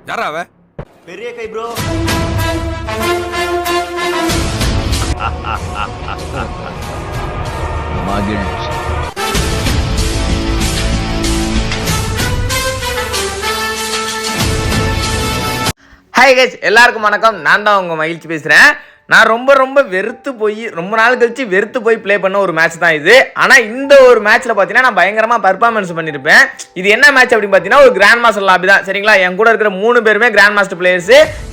யாரா அவ? பெரிய கை ப்ரோ. மகிழ்ச்சி. ஹாய் கைஸ், எல்லாருக்கும் வணக்கம். நான் தான் உங்கள் மகிழ்ச்சி பேசுகிறேன். நான் ரொம்ப வெறுத்து போய் ரொம்ப நாள் கழிச்சு வெறுத்து போய் ப்ளே பண்ண ஒரு மேட்ச் தான் இது. ஆனால் இந்த ஒரு மேட்ச்சில் பார்த்தீங்கன்னா நான் பயங்கரமாக பர்ஃபார்மன்ஸ் பண்ணியிருப்பேன். இது என்ன மேட்ச் அப்படின்னு பார்த்தீங்கன்னா ஒரு கிராண்ட் மாஸ்டர் லாபி தான். சரிங்களா, என் கூட இருக்கிற 3 பேருமே கிராண்ட் மாஸ்டர் பிளேயர்ஸ்.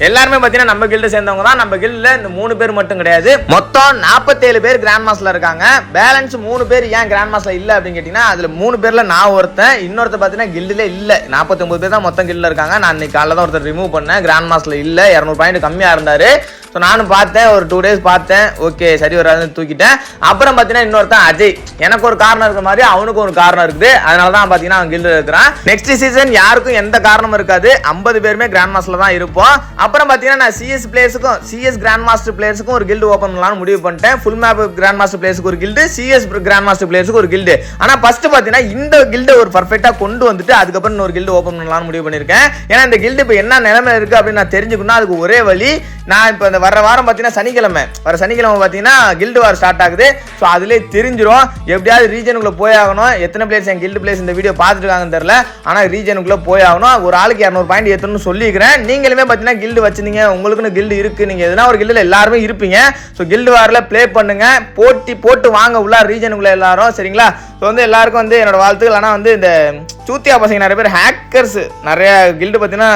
எல்லாருமே பார்த்தீங்கன்னா நம்ம கில்டு சேர்ந்தவங்க தான். நம்ம கில்டில் இந்த 3 பேர் மட்டும் கிடையாது, மொத்தம் 47 பேர் கிராண்ட் மாஸ்டர்ல இருக்காங்க. பேலன்ஸ் 3 பேர் ஏன் கிராண்ட் மாஸ்டர்ல இல்லை அப்படின்னு கேட்டிங்கன்னா, அதில் 3 பேரில் நான் ஒருத்தன், இன்னொருத்த பார்த்தீங்கன்னா கில்டில் இல்லை. 49 பேர் தான் மொத்தம் கில்டில் இருக்காங்க. நான் இன்னைக்கு காலையில் தான் ஒருத்தர் ரிமூவ் பண்ணேன். கிராண்ட் மாஸ்டர்ல இல்லை, 200 பாயிண்ட் கம்மியாக இருந்தார். ஸோ நானும் பார்த்தேன், ஒரு 2 டேஸ் பார்த்தேன், ஓகே சரி வராதுன்னு தூக்கிட்டேன். அப்புறம் பார்த்தீங்கன்னா இன்னொருத்தன் அஜய், எனக்கு ஒரு காரணம் இருக்கிற மாதிரி அவனுக்கு ஒரு காரணம் இருக்குது. அதனால தான் பார்த்தீங்கன்னா அவன் கில்டில் இருக்கிறான். நெக்ஸ்ட் சீசன் யாருக்கும் எந்த காரணமும் இருக்காது, 50 பேருமே கிராண்ட் மாஸ்டர்ல தான் இருப்போம். அப்புறம் பார்த்தீங்கன்னா நான் சிஎஸ் பிளேயர்ஸுக்கும் சிஎஸ் கிராண்ட் மாஸ்டர் பிளேயர்ஸுக்கும் ஒரு கில்டு ஓப்பன் பண்ணலாம்னு முடிவு பண்ணிட்டேன். ஃபுல் மேப் கிராண்ட் மாஸ்டர் பிளேயர்ஸுக்கு ஒரு கில்டு, சிஎஸ் கிராண்ட் மாஸ்டர் பிளேயர்ஸுக்கு ஒரு கில்டு. ஆனால் ஃபர்ஸ்ட் பார்த்தீங்கன்னா இந்த கில்டு ஒரு பர்ஃபெக்டாக கொண்டு வந்துட்டு அதுக்கப்புறம் ஒரு கில்டு ஓப்பன் பண்ணலாம்னு முடிவு பண்ணியிருக்கேன். ஏன்னா இந்த கில்டு இப்போ என்ன நிலைமை இருக்கு அப்படின்னு நான் தெரிஞ்சுக்கணும். அதுக்கு ஒரே வழி, நான் இப்போ இந்த வர வாரம் பார்த்தீங்கன்னா சனிக்கிழமை பார்த்தீங்கன்னா கில்டு வார் ஸ்டார்ட் ஆகுது. ஸோ அதிலே தெரிஞ்சிடும். எப்படியாவது ரீஜனுக்குள்ள போய் ஆகணும். எத்தனை பிளேயர்ஸ் என் கில்டு பிளேயர்ஸ் இந்த வீடியோ பார்த்துட்டு இருக்காங்கன்னு தெரியல, ஆனால் ரீஜனுக்குள்ள போய் ஆகணும். ஒரு ஆளுக்கு 200 பாயிண்ட் ஏற்றணும்னு சொல்லிக்கிறேன். நீங்களுமே பார்த்தீங்கன்னா கில்டு வச்சிருந்தீங்க, உங்களுக்குன்னு கில்டு இருக்கு, நீங்க எதுனா ஒரு கில்டில் எல்லாருமே இருப்பீங்க. ஸோ கில்டு வாரில் ப்ளே பண்ணுங்க, போட்டு வாங்க உள்ள ரீஜனுக்குள்ள எல்லாரும். சரிங்களா, ஸோ வந்து எல்லாருக்கும் வந்து என்னோட வாழ்த்துக்கள். ஆனால் வந்து இந்த சூத்தியா பசங்க நிறைய பேர் ஹேக்கர்ஸ் நிறைய கில்டு பார்த்தீங்கன்னா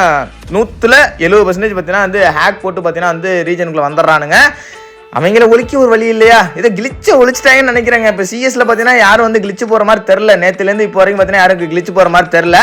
170% பார்த்தீங்கன்னா வந்து ஹேக் போட்டு பார்த்தீங்கன்னா வந்து ரீஜனுக்குள்ள வந்துடுறானுங்க. அவங்கள ஒழிக்க ஒரு வழி இல்லையா? இதை கிளிச்சை ஒழிச்சிட்டாங்கன்னு நினைக்கிறேங்க. இப்போ சிஎஸ்ல பார்த்தீங்கன்னா யாரும் வந்து கிளிச்சு போகிற மாதிரி தெரில. நேற்றுலேருந்து இப்போ வரைக்கும் பார்த்தீங்கன்னா யாரும் கிளிச்சு போகிற மாதிரி தெரில.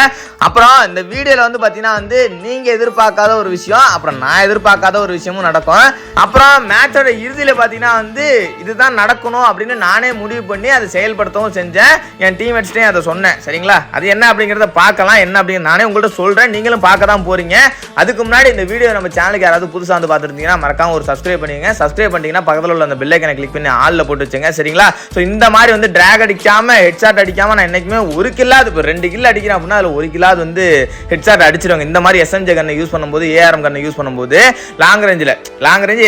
அப்புறம் இந்த வீடியோவில் வந்து பார்த்தீங்கன்னா வந்து நீங்கள் எதிர்பார்க்காத ஒரு விஷயம், அப்புறம் நான் எதிர்பார்க்காத ஒரு விஷயமும் நடக்கும். அப்புறம் மேட்சோட இறுதியில் பார்த்தீங்கன்னா வந்து இதுதான் நடக்கணும் அப்படின்னு நானே முடிவு பண்ணி அதை செயல்படுத்தவும் செஞ்சேன். என் டீம்மேட்ஸ்டையும் அதை சொன்னேன். சரிங்களா, அது என்ன அப்படிங்கிறத பார்க்கலாம். என்ன அப்படின்னு நானே உங்கள்கிட்ட சொல்கிறேன், நீங்களும் பார்க்க தான் போகிறீங்க. அதுக்கு முன்னாடி இந்த வீடியோ நம்ம சேனலுக்கு யாராவது புதுசாக வந்து பார்த்துருந்தீங்கன்னா மறக்காம ஒரு சப்ஸ்கிரைப் பண்ணிங்க. சப்ஸ்கிரைப் பண்ணிட்டீங்கன்னா பக்கத்தில் உள்ள அந்த பெல் ஐகானை கிளிக் பண்ணி ஆல்ல போட்டு வச்சுங்க. சரிங்களா, ஸோ இந்த மாதிரி வந்து டிராக் அடிக்காம ஹெட்ஷாட் அடிக்காம நான் என்னைக்குமே ஒரு கில்லாது, இப்போ 2 கில் அடிக்கிறேன் அப்படின்னா அதில் 1 கில்லாது வந்து ஹெட்ஷாட் அடிச்சிருவாங்க. இந்த மாதிரி எஸ்எம்ஜே கண்ணை யூஸ் பண்ணும்போது, ஏஆர்எம் கண்ணை யூஸ் பண்ணும்போது, லாங் ரேஞ்ச்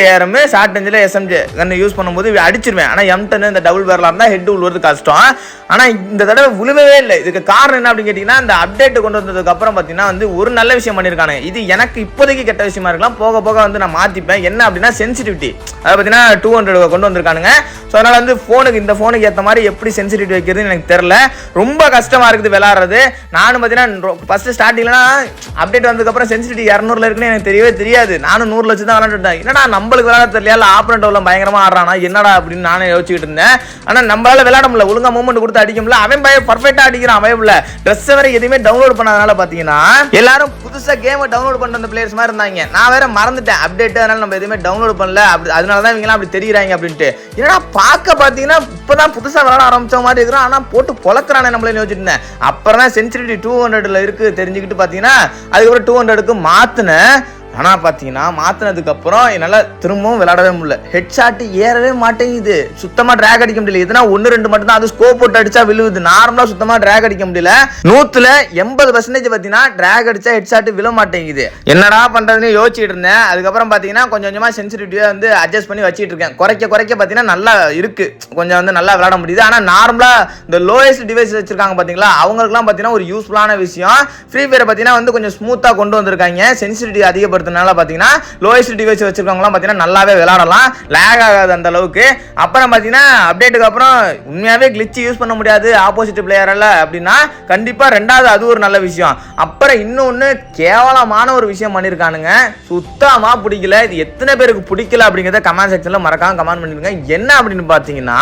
ஏஆர்எம், ஷார்ட் ரேஞ்சில் எஸ்எம்ஜே கண்ணை யூஸ் பண்ணும்போது அடிச்சிருவேன். ஆனால் M10 இந்த டபுள் பேரலாக இருந்தால் ஹெட் உழுவது கஷ்டம். ஆனால் இந்த தடவை விழுவவே இல்லை. இதுக்கு காரணம் என்ன அப்படின்னு கேட்டிங்கன்னா, இந்த அப்டேட் கொண்டு வந்ததுக்கு அப்புறம் பார்த்தீங்கன்னா வந்து ஒரு நல்ல விஷயம் பண்ணியிருக்காங்க. இது எனக்கு இப்போதைக்கு கெட்ட விஷயமா இருக்கலாம், போக போக வந்து நான் மாற்றிப்பேன். என்ன அப்படின்னா சென்சிட்டிவிட்டி, அதை பார்த்தீங்கன்னா 200 கொண்டு வந்திருக்கானுங்க. ஸோ அதனால் வந்து இந்த ஃபோனுக்கு ஏற்ற மாதிரி எப்படி சென்சிட்டிவிட்டி வைக்கிறதுன்னு எனக்கு தெரில. ரொம்ப கஷ்டமாக இருக்குது விளாட்றது. நானும் பார்த்தீங்கன்னா ஃபஸ்ட்டு ஸ்டார்டிங்லாம் அப்டேட் வந்ததுக்கப்புறம் சென்சிட்டிவிட்டி 200 இருக்குன்னு எனக்கு தெரியவே தெரியாது. நானும் 100 வச்சு தான் விளாண்டுட்டேன். என்னடா நம்மளுக்கு விளாட தெரியல, இல்லை ஆப்பனண்ட் உள்ள பயங்கரமாக ஆடுறானா என்னடா அப்படின்னு நானே யோசிச்சுக்கிட்டு இருந்தேன். ஆனால் நம்மளால விளாட முடியல, ஒழுங்காக மூவ்மெண்ட் கொடுத்து அடிக்க முடியல. அவன் பர்ஃபெக்டாக அடிக்கிறான். அவன் ட்ரெஸ் வேற எதுவுமே டவுன்லோட் பண்ணாதனால பார்த்தீங்கன்னா எல்லாரும் புதுசாக கேமை டவுன்லோட் பண்ண அந்த பிளேயர்ஸ் மாதிரி இருந்தாங்க. நான் வேற மறந்துட்டேன் அப்டேட், அதனால நம்ம எதுவுமே டவுன்லோட் பண்ணல. அதனால தான் இவங்கலாம் அப்படி தெரியுறாங்க அப்படின்ட்டு. ஏன்னா பார்க்க பார்த்தீங்கன்னா இப்போதான் புதுசாக விளாட ஆரம்பிச்ச மாதிரி இருக்கிறான், ஆனால் போட்டு பொழக்கிறானே நம்மளே யோசிச்சுட்டு இருந்தேன். அப்புறம் தான் சென்சிட்டிவிட்டி 200 இருக்கு தெரிஞ்சுக்கிட்டு பார்த்தீங்கன்னா அதுக்கப்புறம் 200க்கு மாற்றினேன். ஆனால் பார்த்தீங்கன்னா மாற்றினதுக்கப்புறம் என்னால் திரும்பவும் விளாடவே முடியல. ஹெட்ஷாட் ஏறவே மாட்டேங்குது, சுத்தமாக ட்ராக் அடிக்க முடியல. எதுனா 1-2 மட்டும் தான், அது ஸ்கோப் போட்டு அடிச்சா விழுவுது. நார்மலாக சுத்தமாக ட்ராக் அடிக்க முடியல. 100% பார்த்தீங்கன்னா ட்ராக் அடிச்சா ஹெட்ஷாட் விழ மாட்டேங்குது. என்னடா பண்ணுறதுன்னு யோசிச்சுட்டு இருந்தேன். அதுக்கப்புறம் பார்த்தீங்கன்னா கொஞ்சம் கொஞ்சமாக சென்சிட்டிவிட்டியாக வந்து அட்ஜஸ்ட் பண்ணி வச்சுட்டு இருக்கேன். குறைக்க பார்த்தீங்கன்னா நல்லா இருக்கு, கொஞ்சம் வந்து நல்லா விளாட முடியுது. ஆனால் நார்மலாக இந்த லோயஸ்ட் டிவைஸ் வச்சிருக்காங்க பார்த்தீங்களா, அவங்களுக்குலாம் பார்த்தீங்கன்னா ஒரு யூஸ்ஃபுல்லான விஷயம். ஃப்ரீ ஃபயரை பார்த்தீங்கன்னா வந்து கொஞ்சம் ஸ்மூத்தாக கொண்டு வந்திருக்காங்க. சென்சிட்டிவிட்டி அதிகப்படுத்த பார்த்தீங்கன்னா லோயஸ்ட் டிவைஸ் வச்சிருக்கவங்கலாம் பார்த்தீங்கன்னா நல்லாவே விளையாடலாம், லேக் ஆகாது அந்த அளவுக்கு. அப்புறம் பார்த்தீங்கன்னா அப்டேட்டுக்கு அப்புறம் உண்மையாவே கிளிச் யூஸ் பண்ண முடியாது ஆப்போசிட் பிளேயரால அப்படின்னா கண்டிப்பா ரெண்டாவது அது ஒரு நல்ல விஷயம். அப்புறம் இன்னொன்று கேவலமான ஒரு விஷயம் பண்ணியிருக்கானுங்க, சுத்தமா பிடிக்கல. இது எத்தனை பேருக்கு பிடிக்கல அப்படிங்கிறத கமெண்ட் செக்ஷன்ல மறக்காம கமெண்ட் பண்ணிருங்க. என்ன அப்படின்னு பார்த்தீங்கன்னா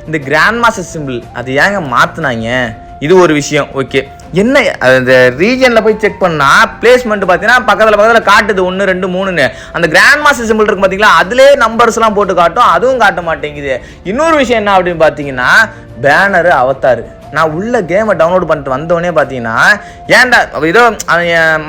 இந்த கிராண்ட் மாஸ்டர் சிம்பிள் அது ஏங்க மாத்தினாங்க, இது ஒரு விஷயம். ஓகே, என்ன அந்த ரீஜனில் போய் செக் பண்ணா பிளேஸ்மெண்ட் பார்த்தீங்கன்னா பக்கத்தில் காட்டுது 1, 2, 3ன்னு. அந்த கிராண்ட் மாஸ்டர் சிம்பிள் இருக்கு பார்த்தீங்களா, அதுலேயே நம்பர்ஸ்லாம் போட்டு காட்டும், அதுவும் காட்ட மாட்டேங்குது. இன்னொரு விஷயம் என்ன அப்படின்னு பார்த்தீங்கன்னா பேனரு அவத்தாரு நான் உள்ள கேமை டவுன்லோட் பண்ணிட்டு வந்தோடனே பார்த்தீங்கன்னா ஏன்டா ஏதோ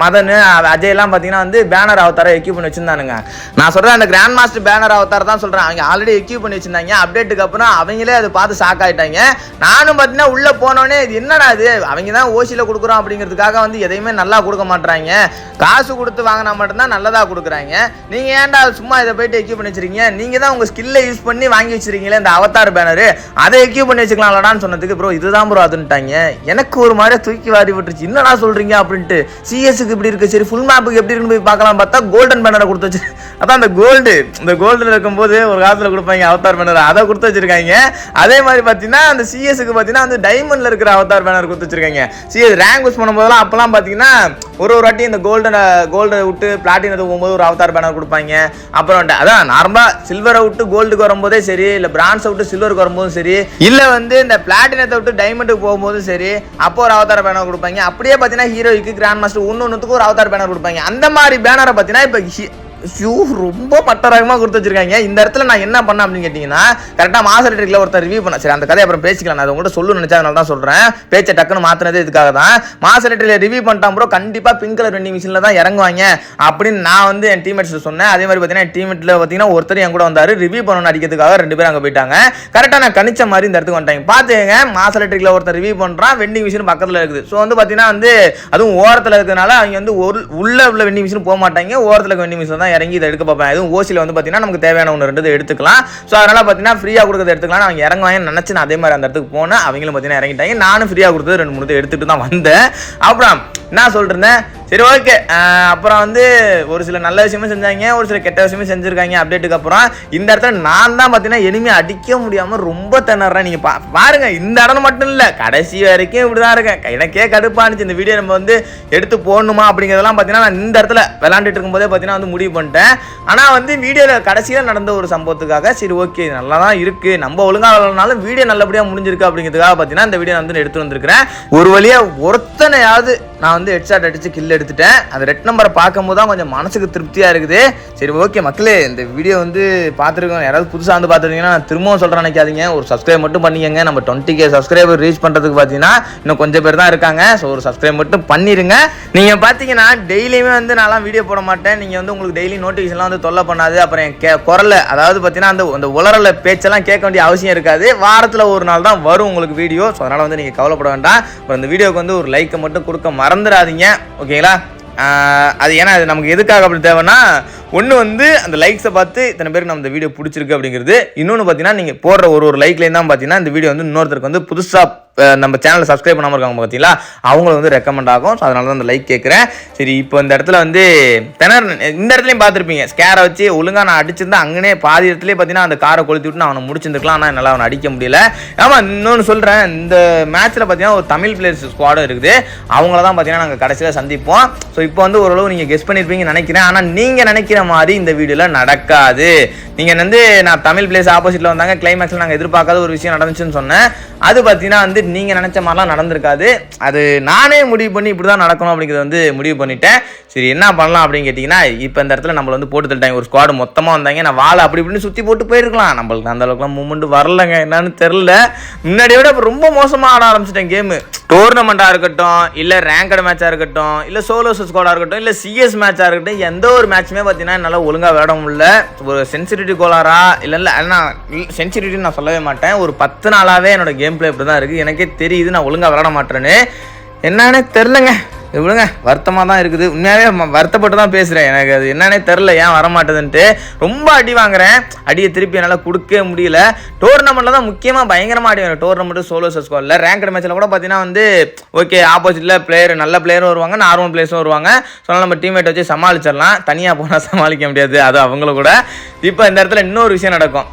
மதன் அஜய்லாம் பார்த்தீங்கன்னா வந்து பேனர் அவதாரம் எக்யூப் பண்ணி வச்சிருந்தானுங்க. நான் சொல்கிறேன் அந்த கிராண்ட் மாஸ்டர் பேனர் அவதார் தான் சொல்கிறேன். அவங்க ஆல்ரெடி எக்யூப் பண்ணி வச்சிருந்தாங்க. அப்டேட்டுக்கு அப்புறம் அவங்களே அதை பார்த்து ஷாக் ஆகிட்டாங்க. நானும் பார்த்தீங்கன்னா உள்ளே போனோடனே இது என்னடா இது, அவங்க தான் ஓசியில் கொடுக்குறோம் அப்படிங்கிறதுக்காக வந்து எதையுமே நல்லா கொடுக்க மாட்டாங்க. காசு கொடுத்து வாங்கினா மட்டும்தான் நல்லதாக கொடுக்குறாங்க. நீங்கள் ஏன்டா சும்மா இதை போயிட்டு எக்யூப் பண்ணி வச்சிருக்கீங்க, நீங்கள் தான் உங்கள் ஸ்கில்லை யூஸ் பண்ணி வாங்கி வச்சிருக்கீங்களே இந்த அவதார் பேனரு, அதை எக்யூப் பண்ணி வச்சுக்கலாம்லடான்னு சொன்னதுக்கு ப்ரோ இதுதான் ப்ரோ அதுன்ட்டாங்க. எனக்கு ஒரு மாதிரி தூக்கி வாரி விட்டுருச்சு. என்னடா சொல்கிறீங்க அப்படின்ட்டு. சிஎஸ்க்கு இப்படி இருக்கு, சரி ஃபுல் மேப்புக்கு எப்படி இருக்குன்னு போய் பார்க்கலாம் பார்த்தா கோல்டன் பேனரை கொடுத்து வச்சு, அதான் அந்த கோல்டில் இருக்கும்போது ஒரு காலத்தில் கொடுப்பாங்க அவதார் பேனர், அதை கொடுத்து வச்சிருக்காங்க. அதே மாதிரி பார்த்தீங்கன்னா அந்த சிஎஸ்க்கு பார்த்தீங்கன்னா வந்து டைமண்டில் இருக்கிற அவதார் பேனர் கொடுத்து வச்சிருக்காங்க. சிஎஸ் ரேங்க் யூஸ் பண்ணும்போதெல்லாம் அப்பெல்லாம் பார்த்தீங்கன்னா ஒரு வாட்டி இந்த கோல்டை விட்டு பிளாட்டினத்தை போகும்போது ஒரு அவதார் பேனர் கொடுப்பாங்க. அப்புறம் அதான் நார்மலாக சில்வரை விட்டு கோல்டுக்கு வரும்போதே சரி, இல்லை பிரான்ஸை விட்டு சில்வருக்கு வரும்போதும் சரி, இல்லை வந்து இந்த பிளாட்டினத்தை விட்டு டைமண்டுக்கு போகும்போதும் சரி, அப்போ ஒரு அவதார் பேனர் கொடுப்பாங்க. அப்படியே பார்த்தீங்கன்னா ஹீரோய்க்கு கிராண்ட் மாஸ்டர் ஒன்றுக்கு ஒரு அவதார் பேனர் கொடுப்பாங்க. அந்த மாதிரி பேனரை பார்த்தீங்கன்னா இப்போ ரொம்ப மட்டரகமாக கொடுத்து வச்சிருக்காங்க. இந்த இடத்துல நான் என்ன பண்ணேன் அப்படின்னு கேட்டிங்கன்னா, கரெக்டாக மாசரேட்டரில் ஒருத்தர் ரிவ்யூ பண்ண, சரி அந்த கதையை அப்புறம் பேசிக்கலாம், நான் அதை உங்கள்கிட்ட சொல்லணும்னு நினச்சா அதனால தான் சொல்கிறேன். பேச்சை டக்குன்னு மாற்றினது இதுக்காக தான். மாசரேட்டரில் ரிவ்யூ பண்ணிட்டான் ப்ரோ, கண்டிப்பாக பிங்க் கலர் வெண்டிங் மிஷினில் தான் இறங்குவாங்க அப்படின்னு நான் வந்து என் டீம்மேட்ஸ் சொன்னேன். அதே மாதிரி பார்த்தீங்கன்னா என் டீம்மேட்டில் பார்த்தீங்கன்னா ஒருத்தர் என் கூட வந்தார் ரிவ்யூ பண்ணணும்னு அடிக்கிறதுக்காக. 2 பேரும் அங்கே போயிட்டாங்க. கரெக்டாக நான் கணிச்ச மாதிரி இந்த இடத்துக்கு வந்துட்டாங்க. பார்த்துங்க மாசரேட்டரில் ஒருத்தர் ரிவ்யூ பண்ணுறான், வெண்டிங் மிஷின் பக்கத்தில் இருக்குது. ஸோ வந்து பார்த்தீங்கன்னா வந்து அதுவும் ஓரத்தில் இருக்கிறதுனால அவங்க வந்து உள்ள வெண்டிங் மிஷின் போக மாட்டாங்க, ஓரத்தில் இருக்க வெண்டிங் மிஷின் தான் இறங்கி இதை எடுக்க பார்ப்பேன். எதுவும் ஓசியில் வந்து பார்த்தீங்கன்னா நமக்கு தேவையான 1-2 எடுத்துக்கலாம். ஸோ அதனால் பார்த்தீங்கன்னா ஃப்ரீயாக கொடுக்குறது எடுத்துக்கலாம். அவங்க இறங்குவாங்கன்னு நினச்சி நான் அதே மாதிரி அந்த இடத்துக்கு போனேன். அவங்களும் பார்த்தீங்கன்னா இறங்கிட்டாங்க. நானும் ஃப்ரீயாக கொடுத்தது 2-3 எடுத்துகிட்டு தான் வந்தேன். அப்புறம் என்ன சொல்கிறேன், சரி ஓகே. அப்புறம் வந்து ஒரு சில நல்ல விஷயமும் செஞ்சாங்க, ஒரு சில கெட்ட விஷயமும் செஞ்சுருக்காங்க. அப்டேட்டுக்கு அப்புறம் இந்த இடத்துல நான் தான் பார்த்தீங்கன்னா எனிமே அடிக்க முடியாமல் ரொம்ப திணறேன். நீங்கள் பாருங்க, இந்த இடம் மட்டும் இல்லை, கடைசி வரைக்கும் இப்படி தான் இருக்கேன். எனக்கே கடுப்பானுச்சு இந்த வீடியோ நம்ம வந்து எடுத்து போடணுமா அப்படிங்கிறதெல்லாம் பார்த்தீங்கன்னா நான் இந்த இடத்துல விளாண்டுட்டு இருக்கும்போதே பார்த்தீங்கன்னா வந்து முடிவு பண்ணிட்டேன். ஆனால் வந்து வீடியோவில் கடைசியில் நடந்த ஒரு சம்பவத்துக்காக சரி ஓகே நல்லா தான் இருக்குது, நம்ம ஒழுங்காக விளாட்னாலும் வீடியோ நல்லபடியாக முடிஞ்சிருக்கு அப்படிங்கிறதுக்காக பார்த்தீங்கன்னா இந்த வீடியோ வந்து எடுத்து வந்திருக்கிறேன். ஒரு வழியாக ஒருத்தனையாவது நான் வந்து ஹெட்ஷாட் அடித்து கில் எடுத்துட்டேன். அந்த ரெட் நம்பரை பார்க்கும்போது தான் கொஞ்சம் மனசுக்கு திருப்தியாக இருக்குது. சரி ஓகே மக்களே, இந்த வீடியோ வந்து பார்த்துருக்கோம். யாராவது புதுசாக வந்து பார்த்துருந்தீங்கன்னா நான் திரும்பவும் சொல்கிறேன் நினைக்காதீங்க, ஒரு சப்ஸ்கிரைப் மட்டும் பண்ணிக்கங்க. நம்ம 20K சப்ஸ்கிரைபர் ரீச் பண்ணுறதுக்கு பார்த்தீங்கன்னா இன்னும் கொஞ்சம் பேர் தான் இருக்காங்க. ஸோ ஒரு சப்ஸ்கிரைப் மட்டும் பண்ணிடுங்க. நீங்கள் பார்த்தீங்கன்னா டெய்லியுமே வந்து நான்லாம் வீடியோ போட மாட்டேன். நீங்கள் வந்து உங்களுக்கு டெய்லி நோட்டிஃபிகேஷன்லாம் வந்து தொல்லை பண்ணாது. அப்புறம் என் குரலை, அதாவது பார்த்தீங்கன்னா அந்த உலரில் பேச்செல்லாம் கேட்க வேண்டிய அவசியம் இருக்காது. வாரத்தில் ஒரு நாள் தான் வரும் உங்களுக்கு வீடியோ. ஸோ அதனால் வந்து நீங்கள் கவலைப்பட வேண்டாம். அப்புறம் இந்த வீடியோக்கு வந்து ஒரு லைக்கை மட்டும் கொடுக்க மறந்துடாதீங்க, ஓகேங்களா? அது ஏன்னா அது நமக்கு எதுக்காக அப்படி தேவைன்னா, ஒன்று வந்து அந்த லைக்ஸை பார்த்து இத்தனை பேருக்கு நம்ம இந்த வீடியோ பிடிச்சிருக்கு அப்படிங்கிறது. இன்னொன்று பார்த்தீங்கன்னா நீங்கள் போடுற ஒரு லைக்லேயும் தான் பார்த்தீங்கன்னா இந்த வீடியோ வந்து இன்னொருத்தருக்கு வந்து புதுசாக நம்ம சேனலை சப்ஸ்கிரைப் பண்ணாமல் இருக்காங்க பார்த்தீங்களா, அவங்கள வந்து ரெக்கமெண்ட் ஆகும். ஸோ அதனால தான் அந்த லைக் கேட்குறேன். சரி, இப்போ இந்த இடத்துல வந்து இந்த இடத்துலையும் பார்த்துருப்பீங்க, ஸ்கேரை வச்சு ஒழுங்காக நான் அடிச்சிருந்தேன். அங்கனே பாதி இடத்துலேயே பார்த்தீங்கன்னா அந்த காரை கொளுத்தி விட்டு நான் அவனை முடிச்சிருந்துருக்கலாம். ஆனால் என்னால் அவனை அடிக்க முடியல. ஆமாம், இன்னொன்று சொல்கிறேன், இந்த மேட்ச்சில் பார்த்தீங்கன்னா ஒரு தமிழ் பிளேயர்ஸ் ஸ்குவாடும் இருக்குது. அவங்கள தான் பார்த்தீங்கன்னா நாங்கள் கடைசியில் சந்திப்போம். ஸோ இப்போ வந்து ஓரளவு நீங்கள் கெஸ் பண்ணியிருப்பீங்கன்னு நினைக்கிறேன். ஆனால் நீங்கள் நினைக்கிற மாதிரி இந்த வீடியோவில் நடக்காது. நீங்கள் வந்து நான் தமிழ் பிளேயர்ஸ் ஆப்போசிட்டில் வந்தாங்க, கிளைமேக்ஸில் நாங்கள் எதிர்பார்க்காத ஒரு விஷயம் நடந்துச்சுன்னு சொன்னேன். அது பார்த்தீங்கன்னா வந்து நீங்கள் நினச்ச மாதிரிலாம் நடந்திருக்காது. அது நானே முடிவு பண்ணி இப்படி தான் நடக்கணும் அப்படிங்கிறத வந்து முடிவு பண்ணிட்டேன். சரி என்ன பண்ணலாம் அப்படின்னு கேட்டிங்கன்னா, இப்போ இந்த இடத்துல நம்மளை வந்து போட்டு தள்ளிட்டாங்க. ஒரு ஸ்குவாடு மொத்தமாக வந்தாங்க. நான் வாழை அப்படி இப்படின்னு சுற்றி போட்டு போயிருக்கலாம். நம்மளுக்கு அந்த அளவுக்குலாம் மூமெண்ட் வரலைங்க, என்னன்னு தெரில. முன்னாடியை விட இப்போ ரொம்ப மோசமாக ஆட ஆரம்பிச்சிட்டேன் கேமு. டோர்னமெண்ட்டாக இருக்கட்டும், இல்லை ரேங்கட் மேட்சாக இருக்கட்டும், இல்லை சோலோ ஸ்குவாடாக இருக்கட்டும், இல்லை சிஎஸ் மேட்சாக இருக்கட்டும், எந்த ஒரு மேட்சுமே பார்த்தீங்கன்னா என்னால் ஒழுங்காக விளையாட முடியல. ஒரு சென்சிட்டிவிட்டி கோளாரா இல்லை சென்சிட்டிவிட்டி நான் சொல்லவே மாட்டேன். ஒரு 10 நாளாகவே என்னோட கேம் பிளே இப்படி தான் இருக்குது. எனக்கே தெரியுது நான் ஒழுங்காக விளையாட மாட்டேன்னு. என்னன்னே தெரிலங்க, விடுங்க, வருத்தமாக தான் இருக்குது. உண்மையாகவே வருத்தப்பட்டு தான் பேசுகிறேன். எனக்கு அது என்னன்னே தெரில, ஏன் வரமாட்டேதுன்ட்டு. ரொம்ப அடி வாங்குறேன். அடியை திருப்பி என்னால் கொடுக்கவே முடியல. டோர்னமெண்ட்டில் தான் முக்கியமாக பயங்கரமாக அடி வாங்குறேன். டோர்னமெண்ட்டு சோலோ ஸ்குவாடில் ரேங்கட் மேட்ச்சில் கூட பார்த்தீங்கன்னா வந்து ஓகே ஆப்போசிட்டில் பிளேயர் நல்ல பிளேயரும் வருவாங்க, நார்மல் பிளேயர்ஸும் வருவாங்க. ஸோ நம்ம டீம்மேட் வச்சு சமாளிச்சிடலாம். தனியாக போனால் சமாளிக்க முடியாது, அது அவங்கள கூட. இப்போ இந்த இடத்துல இன்னொரு விஷயம் நடக்கும்.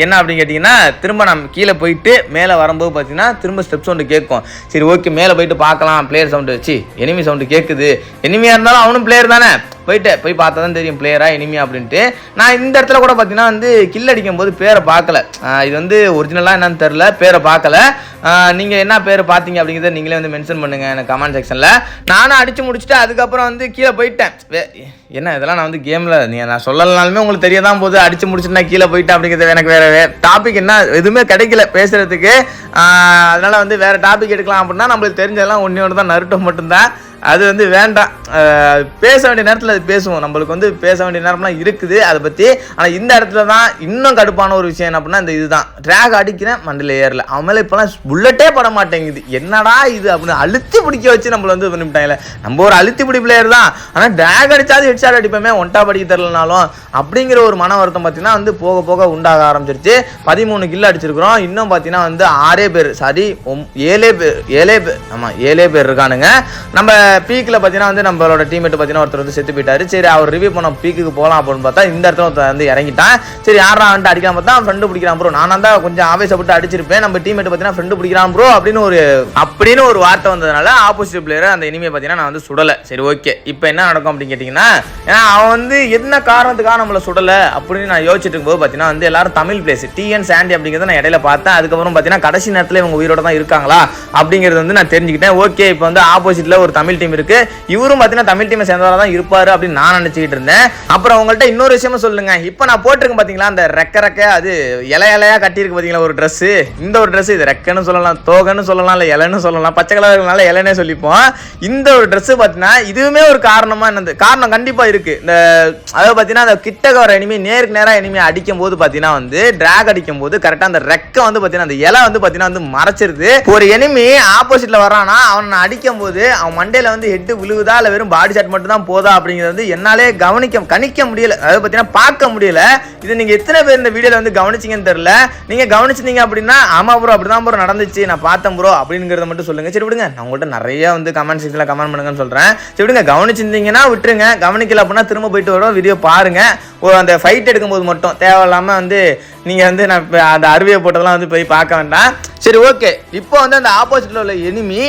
என்ன அப்படின்னு கேட்டிங்கன்னா, திரும்ப நம்ம கீழே போயிட்டு மேலே வரும்போது பார்த்தீங்கன்னா திரும்ப ஸ்டெப் சவுண்டு கேட்கும். சரி ஓகே மேலே போயிட்டு பார்க்கலாம், பிளேயர் சவுண்டு வச்சு எனிமி சவுண்டு கேட்குது. எனிமியாக இருந்தாலும் அவனும் பிளேயர் தானே, போய் பார்த்தா தான் தெரியும் பிளேயரா இனிமையா அப்படின்ட்டு. நான் இந்த இடத்துல கூட பார்த்தீங்கன்னா வந்து கில் அடிக்கும் போது பேரை பார்க்கல. இது வந்து ஒரிஜினலாக என்னன்னு தெரில, பேரை பார்க்கல. நீங்கள் என்ன பேர் பார்த்தீங்க அப்படிங்கிறத நீங்களே வந்து மென்ஷன் பண்ணுங்கள் எனக்கு கமெண்ட் செக்ஷனில். நானும் அடித்து முடிச்சுட்டு அதுக்கப்புறம் வந்து கீழே போயிட்டேன். என்ன இதெல்லாம் நான் வந்து கேமில் நான் சொல்லலனாலுமே உங்களுக்கு தெரிய தான் போது. அடித்து முடிச்சுட்டு நான் கீழே போயிட்டேன் அப்படிங்கிறது எனக்கு வேறு டாபிக் என்ன எதுவுமே கிடைக்கல பேசுகிறதுக்கு. அதனால் வந்து வேறு டாபிக் எடுக்கலாம் அப்படின்னா நம்மளுக்கு தெரிஞ்சதெல்லாம் ஒன்று தான், நருட்டோ மட்டும்தான். அது வந்து வேண்டாம், பேச வேண்டிய நேரத்தில் அது பேசுவோம். நம்மளுக்கு வந்து பேச வேண்டிய நேரம்லாம் இருக்குது அதை பற்றி. ஆனால் இந்த இடத்துல தான் இன்னும் கடுப்பான ஒரு விஷயம் என்ன அப்படின்னா, இந்த இதுதான் ட்ராக் அடிக்கிறேன் மண்டில் ஏறல. அவன் மேலே இப்போலாம் புல்லட்டே பட மாட்டேங்குது. என்னடா இது அப்படின்னு அழுத்தி பிடிக்க வச்சு நம்மளை வந்து பண்ணிவிட்டாங்களே. நம்ம ஒரு அழுத்தி பிடி பிளேயர் தான், ஆனால் ட்ராக் அடித்தாது ஹெட்ஷாட் அடிப்போமே ஒன்ட்டா படிக்க தரலனாலும் அப்படிங்கிற ஒரு மன வருத்தம் பார்த்தீங்கன்னா வந்து போக போக உண்டாக ஆரம்பிச்சிருச்சு. 13 கில் அடிச்சிருக்கிறோம். இன்னும் பார்த்தீங்கன்னா வந்து 7 பேர் இருக்கானுங்க. நம்ம பீக்கில் பார்த்தீங்கன்னா வந்து நம்மளோட டீம்மேட் பார்த்தீங்கன்னா ஒருத்தர் வந்து செத்து போயிட்டாரு. சரி அவர் ரிவ்யூ பண்ண பீக்குக்கு போகலாம் அப்படின்னு பார்த்தா இந்த இடத்துல ஒருத்தர் வந்து இறங்கிட்டான். சரி யாரா வந்துட்டு அடிக்கலாம் பார்த்தா ஃப்ரெண்டு பிடிக்கிறான் ப்ரோ. நானாக தான் கொஞ்சம் ஆவேசப்பட்டு அடிச்சிருப்பேன். நம்ம டீம்மேட் பார்த்தீங்கன்னா ஃப்ரெண்டு பிடிக்கிறான் ப்ரோ அப்படின்னு ஒரு வார்த்தை வந்ததுனால ஆப்போசிட் பிளேயர் அந்த இனிமே பார்த்தீங்கன்னா நான் வந்து சுடலை. சரி ஓகே, இப்போ என்ன நடக்கும் அப்படின்னு கேட்டிங்கன்னா, ஏன்னா அவன் வந்து என்ன காரணத்துக்காக நம்மளை சுடலை அப்படின்னு நான் யோசிச்சுட்டு இருக்கும்போது பார்த்தீங்கன்னா வந்து எல்லாரும் தமிழ் பிளேஸ் டிஎன் சாண்டி அப்படிங்கிறத நான் இடையில பார்த்தேன். அதுக்கப்புறம் பார்த்தீங்கன்னா கடைசி நேரத்தில் இவங்க உயிரோட தான் இருக்காங்களா அப்படிங்கிறது வந்து நான் தெரிஞ்சுக்கிட்டேன். ஓகே, இப்போ வந்து ஆப்போசிட்ல ஒரு தமிழ் டீம் இருக்கு, இவரும் பார்த்தீங்கன்னா தமிழ் டீமை சேர்ந்தவராக தான் இருப்பாரு அப்படின்னு நான் நினைச்சுக்கிட்டு இருந்தேன். அப்புறம் உங்கள்கிட்ட இன்னொரு விஷயமும் சொல்லுங்க. இப்போ நான் போட்டிருக்கேன் பார்த்தீங்களா அந்த ரெக்க அது இலையா கட்டியிருக்கு பார்த்தீங்களா ஒரு ட்ரெஸ். இந்த ஒரு ட்ரெஸ் இது ரெக்கன்னு சொல்லலாம், தோகன்னு சொல்லலாம், இல்லை இலைன்னு சொல்லலாம். பச்சை கலர்னால இலைனே சொல்லிப்போம். இந்த ஒரு ட்ரெஸ் பார்த்தீங்கன்னா இதுவுமே ஒரு காரணமா என்னது காரணம் கண்டிப்பா இருக்கு. இந்த அதாவது பார்த்தீங்கன்னா அந்த கிட்டக்க வர எனிமி நேருக்கு நேராக எனிமி அடிக்கும் போது பார்த்தீங்கன்னா வந்து டிராக் அடிக்கும் போது கரெக்டாக அந்த ரெக்க வந்து பார்த்தீங்கன்னா அந்த இலை வந்து பார்த்தீங்கன்னா வந்து மறைச்சிருது. ஒரு எனிமி ஆப்போசிட்ல வரானா அவனை அடிக்கும் போது அவன் மண்டையில வந்து ஹெட் விழுகுதா இல்லை வெறும் பாடி ஷாட் மட்டும் தான் போதா அப்படிங்கிறது வந்து என்னாலே கணிக்க முடியல. அதாவது பார்த்தீங்கன்னா பார்க்க முடியல. இது நீங்க எத்தனை பேர் இந்த வீடியோல வந்து கவனிச்சிங்கன்னு தெரியல. நீங்க கவனிச்சிருந்தீங்க அப்படின்னா ஆமா ப்ரோ அப்படிதான் ப்ரோ நடந்துச்சு நான் பார்த்தேன் ப்ரோ அப்படிங்கிறத மட்டும் சொல்லுங்க. சரி விடுங்க, நான் உங்கள்கிட்ட நிறைய வந்து கமெண்ட் செக்ஷன்ல கமெண்ட் பண்ணுங்கன்னு சொல்றேன். சரி விடுங்க, கவனிச்சிருந்தீங்கன்னா விட்டுருங்க. கவனிக்கல அப்படின்னா திரும்ப போயிட்டு வரோம் வீடியோ பாருங்க. அந்த ஃபைட் எடுக்கும்போது மட்டும் தேவையில்லாம வந்து நீங்க வந்து நான் அந்த அருவியை போட்டதெல்லாம் வந்து போய் பார்க்க வேண்டாம். சரி ஓகே, இப்போ வந்து அந்த ஆப்போசிட்ல உள்ள எனிமி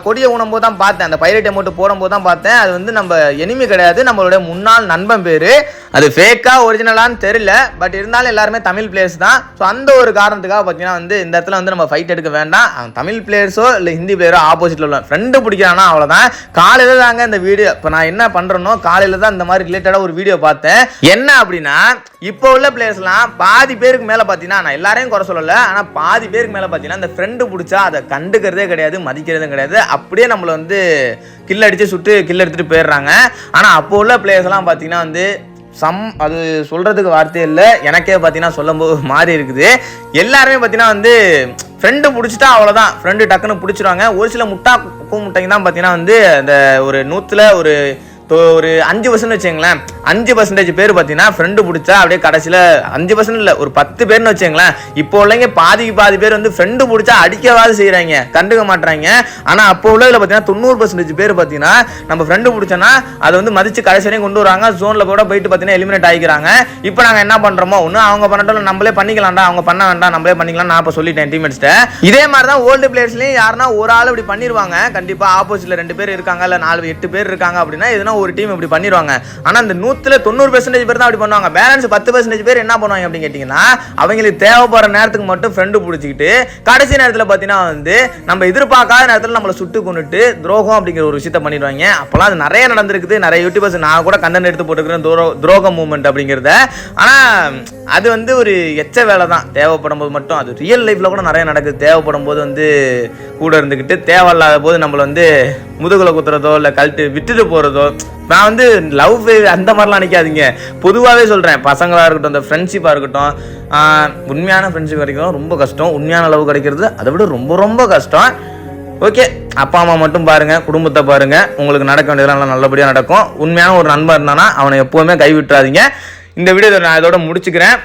கொடியை ஊனும் போது தான் பார்த்தேன். அந்த பைரட் அமௌண்ட் போடும்போது தான் பார்த்தேன். அது வந்து நம்ம எனிமி கிடையாது, நம்மளுடைய முன்னாள் நண்பன் பேரு. அது ஃபேக்கா ஒரிஜினலான்னு தெரியல, பட் இருந்தாலும் எல்லாருமே தமிழ் பிளேயர்ஸ் தான். ஸோ அந்த ஒரு காரணத்துக்காக பார்த்தீங்கன்னா வந்து இந்த இடத்துல வந்து நம்ம ஃபைட் எடுக்க வேண்டாம். தமிழ் பிளேயர்ஸோ இல்லை ஹிந்தி பிளேயரோ ஆப்போசிட்ல உள்ள ஃப்ரெண்டு பிடிக்கிறானா அவ்வளோதான். காலையில் தாங்க இந்த வீடியோ இப்போ நான் என்ன பண்ணுறேனோ காலையில் தான் இந்த மாதிரி ரிலேட்டடாக ஒரு வீடியோ பார்த்தேன். என்ன அப்படின்னா, இப்போ உள்ள பிளேயர்ஸ்லாம் பாதி பேருக்கு மேலே பார்த்தீங்கன்னா, நான் எல்லாரையும் குறை சொல்லலை, ஆனால் பாதி பேருக்கு மேலே பார்த்தீங்கன்னா இந்த ஃப்ரெண்டு பிடிச்சா அதை கண்டுக்கிறதே கிடையாது, மதிக்கிறதும் கிடையாது. அப்படியே நம்மளை வந்து கில் அடித்து சுட்டு கில் எடுத்துகிட்டு போயிடுறாங்க. ஆனால் அப்போ உள்ள பிளேயர்ஸ்லாம் பார்த்தீங்கன்னா வந்து அது சொல்கிறதுக்கு வார்த்தையே இல்லை. எனக்கே பார்த்தீங்கன்னா சொல்லும்போது மாறி இருக்குது. எல்லாருமே பார்த்தீங்கன்னா வந்து ஃப்ரெண்டு பிடிச்சிட்டா அவ்வளோதான், ஃப்ரெண்டு டக்குன்னு பிடிச்சிருவாங்க. ஒரு சில முட்டைங்க தான் பார்த்தீங்கன்னா வந்து அந்த ஒரு 100ல் ஒரு 5% வச்சுங்களேன், 5% பேர் பார்த்தீங்கன்னா ஃப்ரெண்டு பிடிச்சா அப்படியே கடைசியில் 5% இல்லை ஒரு 10 பேர்னு வச்சுங்களேன். இப்போ உள்ளவங்க பாதி பேர் வந்து ஃப்ரெண்டு பிடிச்சா அடிக்கவாது செய்கிறாங்க, கண்டுக்க மாட்டுறாங்க. ஆனால் அப்போ உள்ளதில் பார்த்தீங்கன்னா 90% பேர் பார்த்தீங்கன்னா நம்ம ஃப்ரெண்டு பிடிச்சோன்னா அதை வந்து மதித்து கடைசி வரையும் கொண்டு வராங்க. ஜோனில் கூட போயிட்டு பார்த்தீங்கன்னா எலிமினேட் ஆகிக்கிறாங்க. இப்போ நாங்கள் என்ன பண்ணுறோமோ ஒன்று அவங்க பண்ணட்டும், நம்மளே பண்ணிக்கலாம்டா, அவங்க பண்ண வேண்டாம் நம்மளே பண்ணிக்கலாம். நான் இப்போ சொல்லிட்டேன் டீம்மேட்ஸ்ட்டை. இதே மாதிரி தான் ஓல்டு பிளேயர்ஸ்லையும் யாருன்னா ஒரு ஆள் இப்படி பண்ணிடுவாங்க. கண்டிப்பாக ஆப்போசிட்டில் 2 பேர் இருக்காங்க, இல்லை 4-8 பேர் இருக்காங்க அப்படின்னா எதுனா ஒரு டீம் இப்படி பண்ணிடுவாங்க. ஆனா அந்த 100% பேர் தான் அப்படி பண்ணுவாங்க. பேலன்ஸ் 10% பேர் என்ன பண்ணுவாங்க அப்படின்னு கேட்டீங்கன்னா, அவங்களுக்கு தேவைப்படுற நேரத்துக்கு மட்டும் ஃப்ரெண்டு பிடிச்சிக்கிட்டு கடைசி நேரத்தில் பார்த்தீங்கன்னா வந்து நம்ம எதிர்பார்க்காத நேரத்தில் நம்மளை சுட்டு கொண்டுட்டு துரோகம் அப்படிங்கிற ஒரு விஷயத்த பண்ணிடுவாங்க. அப்போலாம் அது நிறைய நடந்திருக்குது. நிறைய யூடியூபர்ஸ் நான் கூட கண்டென்ட் எடுத்து போட்டுக்கிறேன் துரோகம் மூவ்மெண்ட் அப்படிங்கிறத. ஆனால் அது வந்து ஒரு எச்ச வேலை தான். தேவைப்படும் போது மட்டும், அது ரியல் லைஃப்பில் கூட நிறைய நடக்குது. தேவைப்படும் போது வந்து கூட இருந்துக்கிட்டு தேவையில்லாத போது நம்மளை வந்து முதுகுல குத்துறதோ இல்லை கழட்டு விட்டுட்டு போகிறதோ. நான் வந்து லவ் அந்த மாதிரிலாம் நினைக்காதீங்க, பொதுவாகவே சொல்கிறேன். பசங்களாக இருக்கட்டும், இந்த ஃப்ரெண்ட்ஷிப்பாக இருக்கட்டும், உண்மையான ஃப்ரெண்ட்ஷிப் கிடைக்கிறது ரொம்ப கஷ்டம். உண்மையான லவ் கிடைக்கிறது அதை விட ரொம்ப ரொம்ப கஷ்டம். ஓகே, அப்பா அம்மா மட்டும் பாருங்கள், குடும்பத்தை பாருங்கள், உங்களுக்கு நடக்க வேண்டியதெல்லாம் நல்லபடியாக நடக்கும். உண்மையான ஒரு நண்பன் இருந்தானா அவனை எப்போவுமே கைவிட்டுறாதீங்க. இந்த வீடியோ நான் இதோட முடிச்சுக்கிறேன்.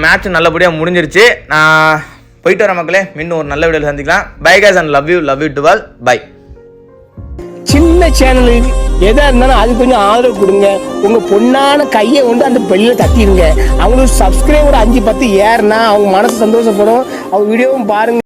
மேட்ச் நல்லபடியாக முடிஞ்சிருச்சு. நான் போயிட்டு வர மக்களே, மீண்டும் ஒரு நல்ல வீடியோவில் சந்திக்கலாம். Bye guys and love you to all. Bye. சின்ன சேனலுக்கு எதா இருந்தாலும் அது கொஞ்சம் ஆதரவு கொடுங்க. உங்க பொண்ணான கையை கொண்டு அந்த பெல்ல தட்டிடுங்க. அவங்களுக்கு சப்ஸ்கிரைபர் 5-10 ஏறுனா அவங்க மனசு சந்தோஷப்படும். அவங்க வீடியோவும் பாருங்க.